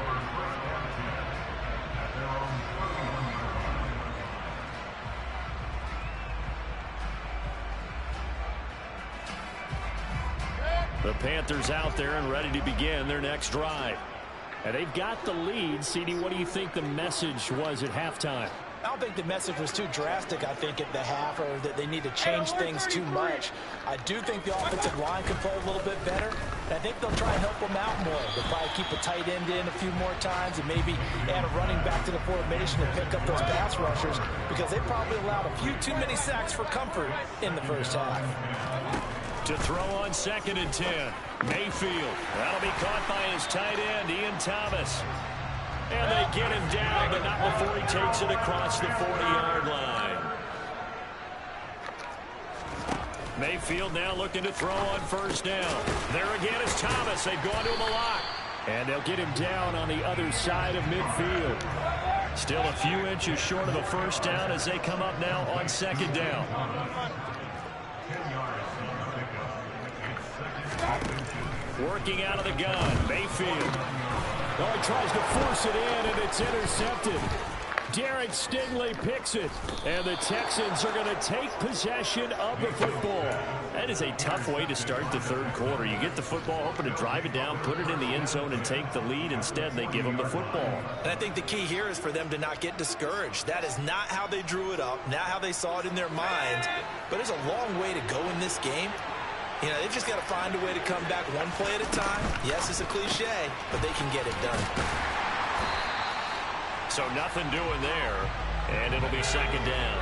The Panthers out there and ready to begin their next drive. And they've got the lead. CD, what do you think the message was at halftime? I don't think the message was too drastic, I think, at the half, or that they need to change things too much. I do think the offensive line can play a little bit better. And I think they'll try and help them out more. They'll probably keep a tight end in a few more times and maybe add a running back to the formation to pick up those pass rushers, because they probably allowed a few too many sacks for comfort in the first half. To throw on 2nd and 10. Mayfield. That'll be caught by his tight end, Ian Thomas. And they get him down, but not before he takes it across the 40-yard line. Mayfield now looking to throw on 1st down. There again is Thomas. They've gone to him a lot. And they'll get him down on the other side of midfield. Still a few inches short of a 1st down as they come up now on 2nd down. Working out of the gun, Mayfield. Oh, he tries to force it in, and it's intercepted. Derek Stingley picks it, and the Texans are going to take possession of the football. That is a tough way to start the 3rd quarter. You get the football, hoping to drive it down, put it in the end zone, and take the lead. Instead, they give them the football. And I think the key here is for them to not get discouraged. That is not how they drew it up, not how they saw it in their minds. But there's a long way to go in this game. You know, they've just got to find a way to come back one play at a time. Yes, it's a cliche, but they can get it done. So nothing doing there, and it'll be 2nd down.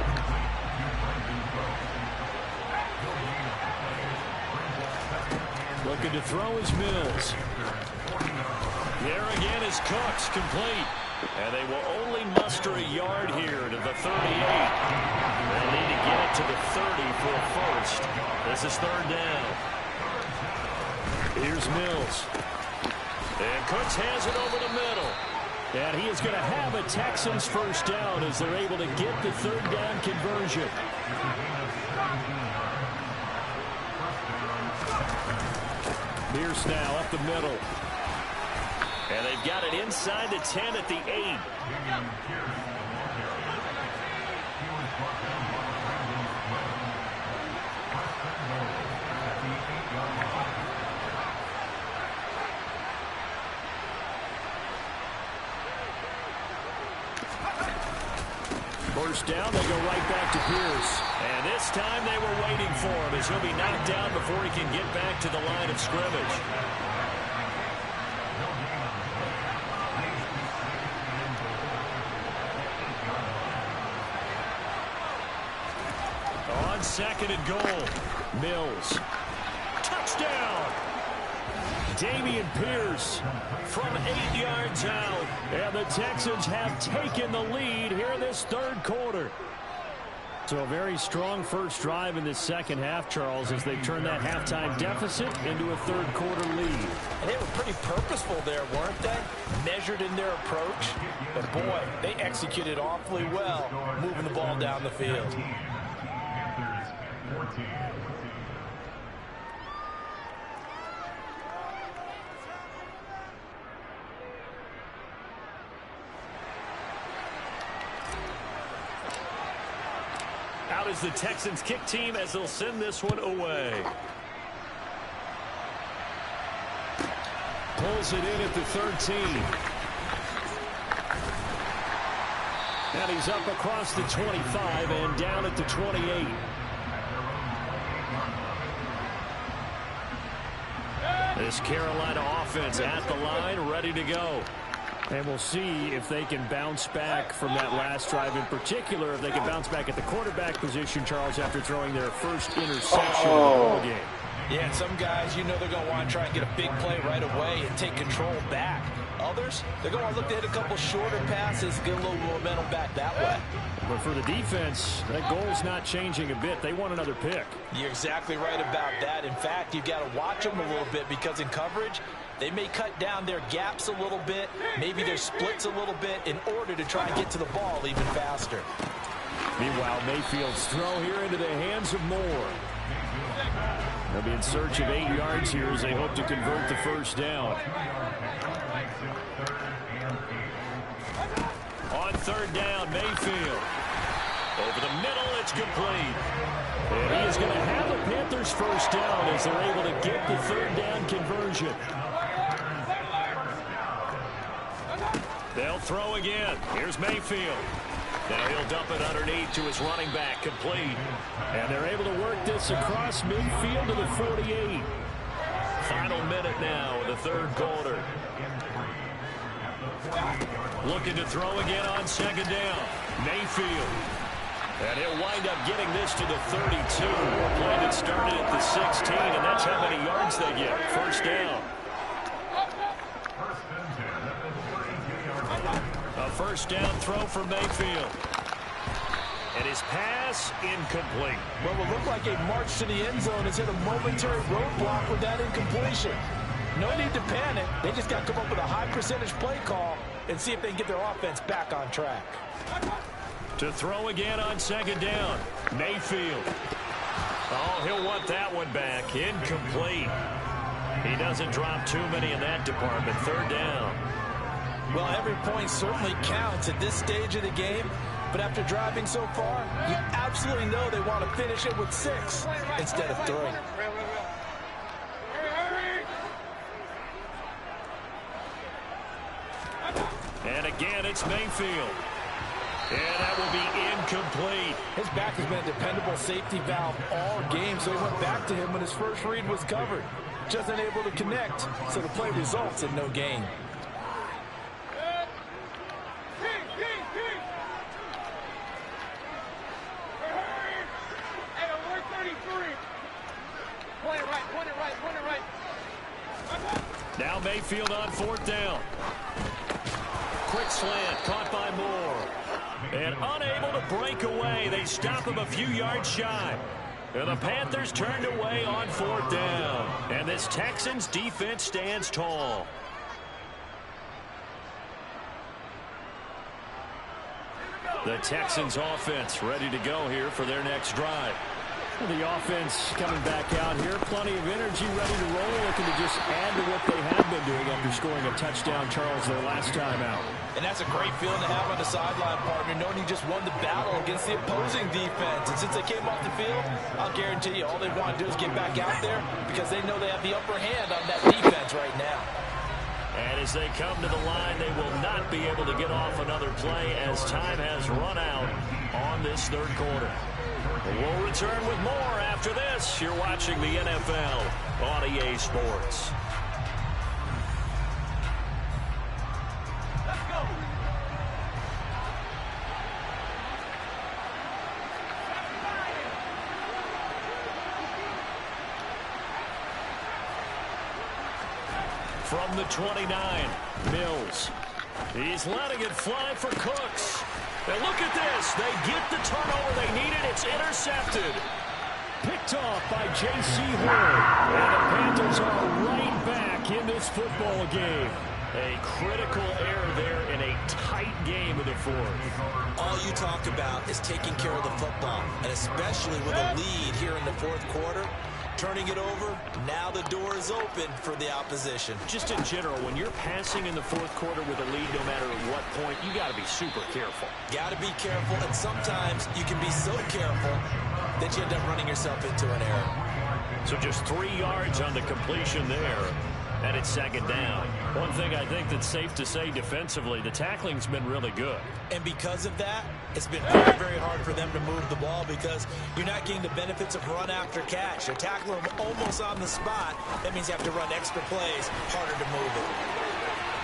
Looking to throw is Mills. There again is Cooks, complete. And they will only muster a yard here to the 38. They'll need to get it to the 30 for a first. This is 3rd down. Here's Mills. And Cooks has it over the middle. And he is going to have a Texans 1st down as they're able to get the 3rd down conversion. Pierce now up the middle. And they've got it inside the 10 at the 8. First down, they go right back to Pierce. And this time they were waiting for him as he'll be knocked down before he can get back to the line of scrimmage. On 2nd and goal, Mills. Touchdown! Dameon Pierce from 8 yards out. And the Texans have taken the lead here in this 3rd quarter. So a very strong first drive in this second half, Charles, as they turn that halftime deficit into a 3rd quarter lead. And they were pretty purposeful there, weren't they? Measured in their approach. But boy, they executed awfully well, moving the ball down the field. out is the Texans kick team as they'll send this one away. Pulls it in at the 13. And he's up across the 25 and down at the 28. This Carolina offense at the line, ready to go. And we'll see if they can bounce back from that last drive, in particular if they can bounce back at the quarterback position, Charles, after throwing their first interception of the ball game. Yeah, and some guys, you know they're going to want to try and get a big play right away and take control back. Others, they're going to look to hit a couple shorter passes, get a little momentum back that way. But for the defense, that goal's not changing a bit. They want another pick. You're exactly right about that. In fact, you've got to watch them a little bit because in coverage, they may cut down their gaps a little bit, maybe their splits a little bit in order to try and get to the ball even faster. Meanwhile, Mayfield's throw here into the hands of Moore. They'll be in search of 8 yards here as they hope to convert the first down. On third down, Mayfield. Over the middle, it's complete. And he is going to have the Panthers first down as they're able to get the third down conversion. They'll throw again. Here's Mayfield. Now he'll dump it underneath to his running back, complete. And they're able to work this across midfield to the 48. Final minute now of the third quarter. Looking to throw again on second down. Mayfield. And he'll wind up getting this to the 32. A play that started at the 16, and that's how many yards they get. First down. A first down throw for Mayfield. And his pass incomplete. Well, it looked like a march to the end zone has hit a momentary roadblock with that incompletion. No need to panic. They just got to come up with a high percentage play call and see if they can get their offense back on track. To throw again on second down. Mayfield. Oh, he'll want that one back. Incomplete. He doesn't drop too many in that department. Third down. Well, every point certainly counts at this stage of the game. But after driving so far, you absolutely know they want to finish it with 6 instead of 3. And again, it's Mayfield. And that will be incomplete. His back has been a dependable safety valve all game, so he went back to him when his first read was covered. Just unable to connect, so the play results in no gain. Now Mayfield on fourth down. Quick slant, caught by Moore. And unable to break away. They stop him a few yards shy. And the Panthers turned away on fourth down. And this Texans defense stands tall. The Texans offense ready to go here for their next drive. The offense coming back out here. Plenty of energy, ready to roll. Looking to just add to what they have been doing after scoring a touchdown, Charles, their last time out. And that's a great feeling to have on the sideline, partner, knowing you just won the battle against the opposing defense. And since they came off the field, I'll guarantee you all they want to do is get back out there because they know they have the upper hand on that defense right now. And as they come to the line, they will not be able to get off another play as time has run out on this third quarter. We'll return with more after this. You're watching the NFL on EA Sports. Let's go. From the 29, Mills. He's letting it fly for Cooks. And look at this. They get the turnover they needed. It's intercepted. Picked off by J.C. Horn. And the Panthers are right back in this football game. A critical error there in a tight game of the fourth. All you talk about is taking care of the football, and especially with a lead here in the fourth quarter. turning it over. Now the door is open for the opposition. Just in general, when you're passing in the fourth quarter with a lead, no matter at what point, you got to be super careful. Got to be careful, and sometimes you can be so careful that you end up running yourself into an error. So just 3 yards on the completion there. And it's second down. One thing I think that's safe to say defensively, the tackling's been really good. And because of that, it's been very, very hard for them to move the ball because you're not getting the benefits of run after catch. You're tackling them almost on the spot. That means you have to run extra plays, harder to move it.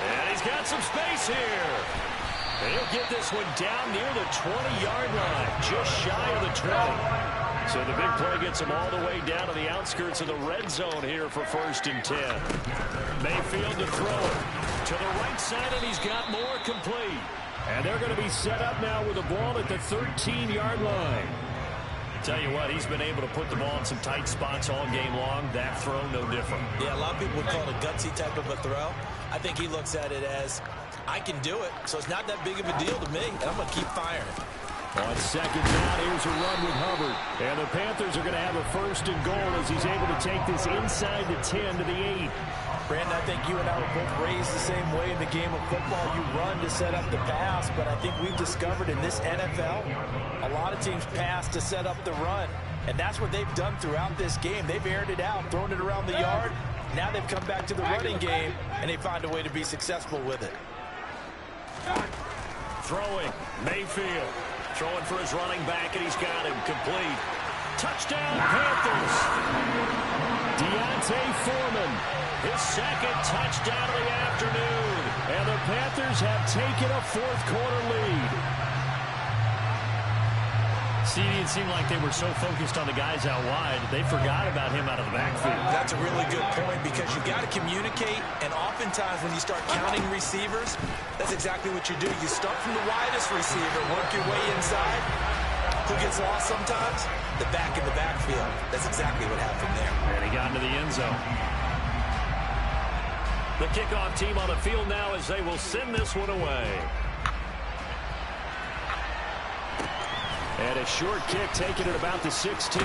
And he's got some space here. And he'll get this one down near the 20-yard line, just shy of the 20. So the big play gets him all the way down to the outskirts of the red zone here for 1st and 10. Mayfield to throw it to the right side, and he's got more complete. And they're going to be set up now with the ball at the 13-yard line. Tell you what, he's been able to put the ball in some tight spots all game long. That throw, no different. Yeah, a lot of people would call it a gutsy type of a throw. I think he looks at it as, I can do it, so it's not that big of a deal to me, and I'm going to keep firing. On second down, here's a run with Hubbard. And the Panthers are going to have a 1st and goal as he's able to take this inside the 10 to the 8. Brandon, I think you and I were both raised the same way in the game of football. You run to set up the pass, but I think we've discovered in this NFL, a lot of teams pass to set up the run. And that's what they've done throughout this game. They've aired it out, thrown it around the yard. Now they've come back to the running game, and they find a way to be successful with it. Throwing, Mayfield. Throwing for his running back, and he's got him complete. Touchdown, Panthers. Deontay Foreman, his 2nd touchdown of the afternoon. And the Panthers have taken a 4th quarter lead. See, it seemed like they were so focused on the guys out wide, they forgot about him out of the backfield. That's a really good point because you got to communicate, and oftentimes when you start counting receivers, that's exactly what you do. You start from the widest receiver, work your way inside. Who gets lost sometimes? The back in the backfield. That's exactly what happened there. And he got into the end zone. The kickoff team on the field now as they will send this one away. And a short kick taken at about the 16.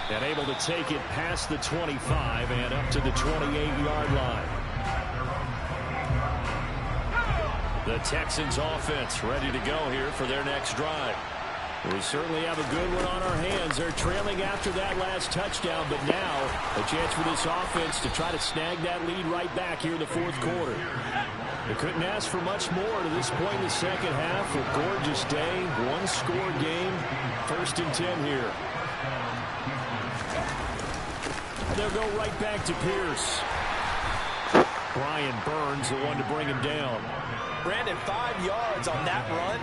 And able to take it past the 25 and up to the 28-yard line. The Texans offense ready to go here for their next drive. We certainly have a good one on our hands. They're trailing after that last touchdown, but now a chance for this offense to try to snag that lead right back here in the 4th quarter. They couldn't ask for much more to this point in the second half. A gorgeous day, one-score game, 1st and 10 here. They'll go right back to Pierce. Brian Burns, the one to bring him down. Brandon, 5 yards on that run.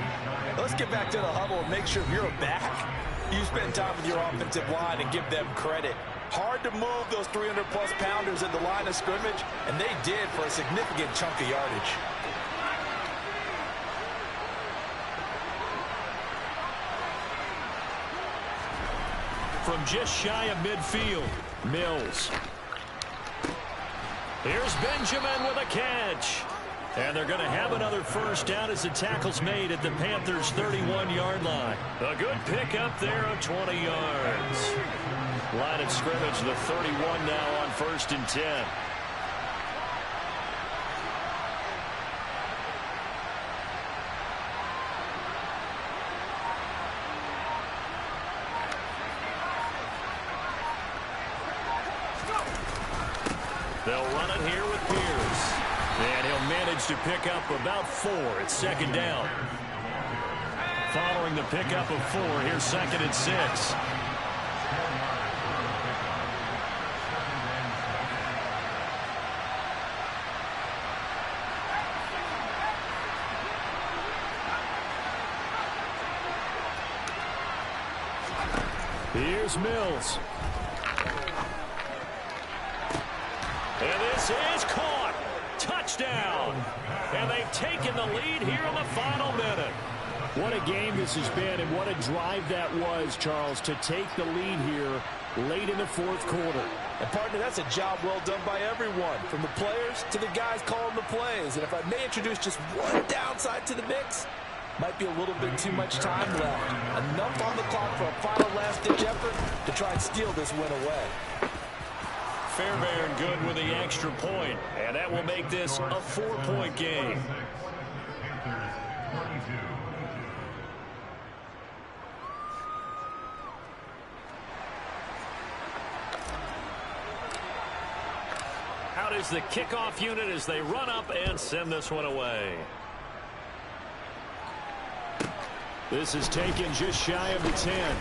Let's get back to the huddle and make sure if you're a back, you spend time with your offensive line and give them credit. Hard to move those 300-plus pounders at the line of scrimmage, and they did for a significant chunk of yardage. From just shy of midfield, Mills. Here's Benjamin with a catch. And they're going to have another 1st down as the tackle's made at the Panthers' 31-yard line. A good pickup there of 20 yards. Line of scrimmage, the 31 now on 1st and 10. They'll run it here with Pierce. And he'll manage to pick up about 4 at 2nd down. Following the pickup of 4, here's 2nd and 6. Here's Mills. And this is caught. Touchdown. And they've taken the lead here in the final minute. What a game this has been, and what a drive that was, Charles, to take the lead here late in the 4th quarter. And, partner, that's a job well done by everyone, from the players to the guys calling the plays. And if I may introduce just one downside to the mix, Might be a little bit too much time left. Enough on the clock for a final last-ditch effort to try and steal this win away. Fairbairn good with the extra point, and that will make this a 4-point game. Out is the kickoff unit as they run up and send this one away. This is taken just shy of the 10.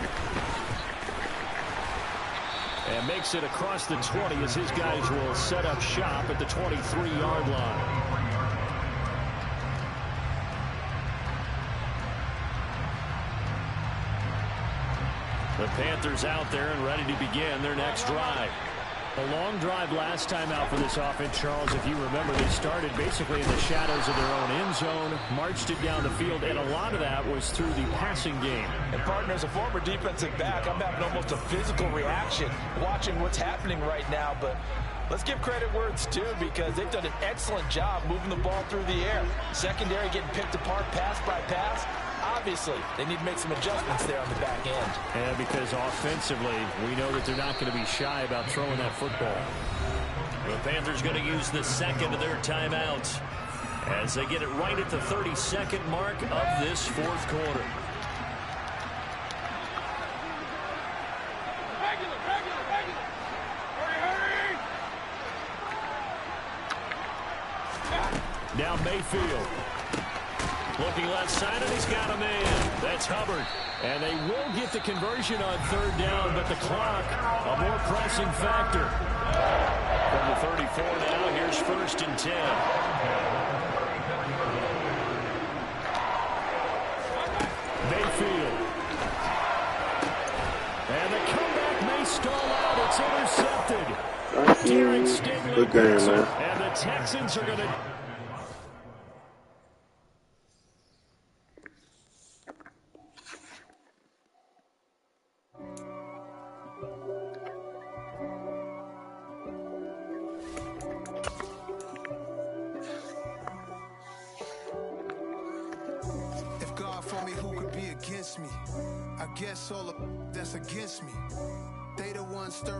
And makes it across the 20 as his guys will set up shop at the 23-yard line. The Panthers out there and ready to begin their next drive. A long drive last time out for this offense, Charles. If you remember, they started basically in the shadows of their own end zone, marched it down the field, and a lot of that was through the passing game. And, partner, as a former defensive back, I'm having almost a physical reaction watching what's happening right now. But let's give credit where it's due, because they've done an excellent job moving the ball through the air. Secondary getting picked apart pass by pass. Obviously, they need to make some adjustments there on the back end. Yeah, because offensively, we know that they're not going to be shy about throwing that football. The Panthers going to use the second of their timeouts as they get it right at the 32nd mark of this fourth quarter. Now Mayfield. Looking left side, and he's got a man. That's Hubbard. And they will get the conversion on third down, but the clock, a more pressing factor. From the 34 now, here's 1st and 10. Mayfield. And the comeback may stall out. It's intercepted. Good game, man. And the Texans are going to... Me. I guess all of that's against me. They the ones stirring.